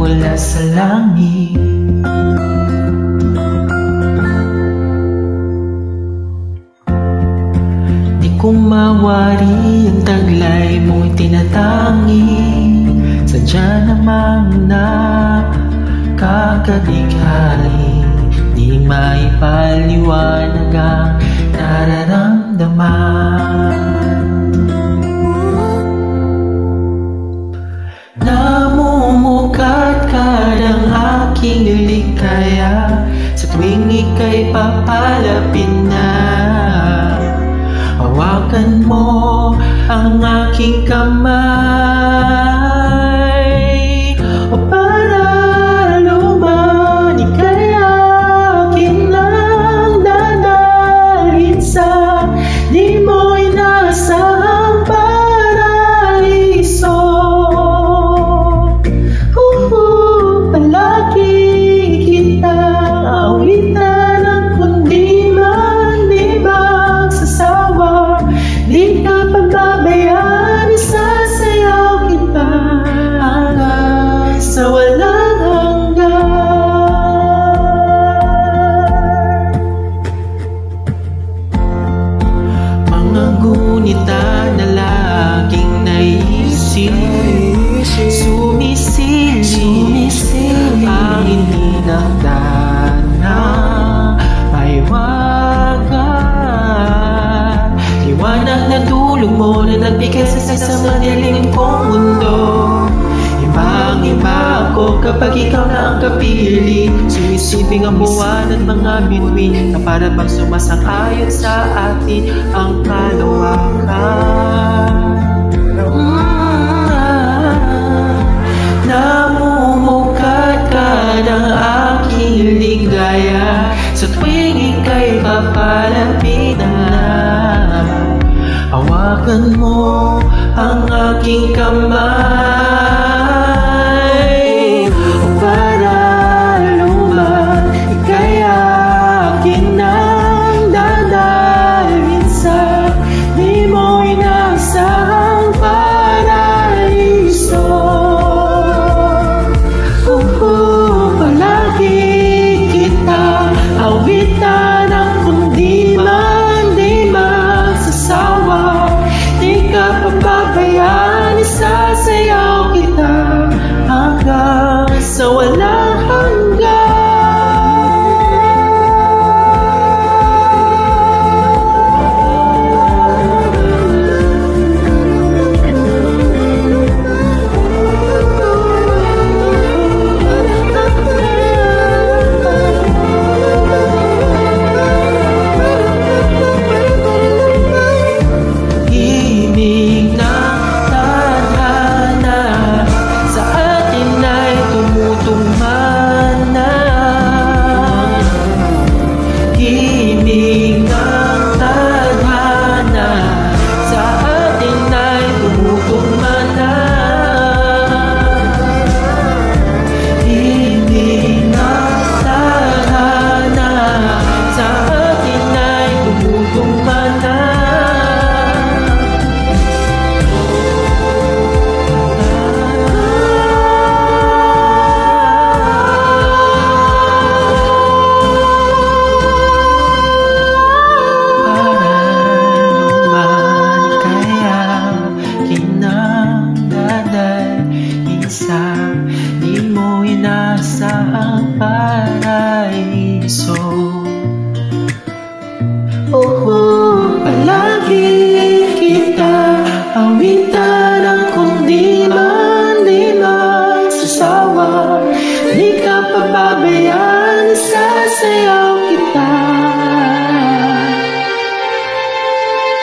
mula sa langit. Di ko mawari ang taglay mo'y tinatangi. Sadya namang nakakadikari, di maipaliwanag ang nararamdaman. Namumukat-kad ang aking likaya sa tuwing ika'y papalapit na. Hawakan mo ang aking kamay, o para lumani kaya akin lang dadalhin sa di mo inasahang paraiso. Palagi kita awitan ang kundi man di magsasawa. Di ka pagbabayaan, isasayaw kita hanggang sa walang hanggan. Mga gunita na laging naisip, sumisilip ang hindi nakdana. Liwanag na tulong mo na nagbigay sa madilim kong mundo. Ibang-iba ako kapag ikaw na ang kapiling. Sumisiping ang buwan at mga bituin na para bang sumasang-ayon sa atin ang kalawakan. Namumukat-kad ang aking ligaya sa tuwing ika'y papalapit na. Hawakan mo ang aking kamay, o para lumaki kaya akin nang dadalhin sa di mo inasahang paraiso. Palagi kita awitan ang kundi man di magsasawa. Di ka pababayaan, isasayaw kita hanggang sa walang hanggan. Di mo inasahang paraiso. Palagi kita awitan ang kundi man di magsasawa. Di ka pababayaan, isasayaw kita.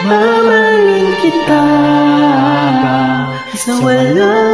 Mamahalin kita sa walang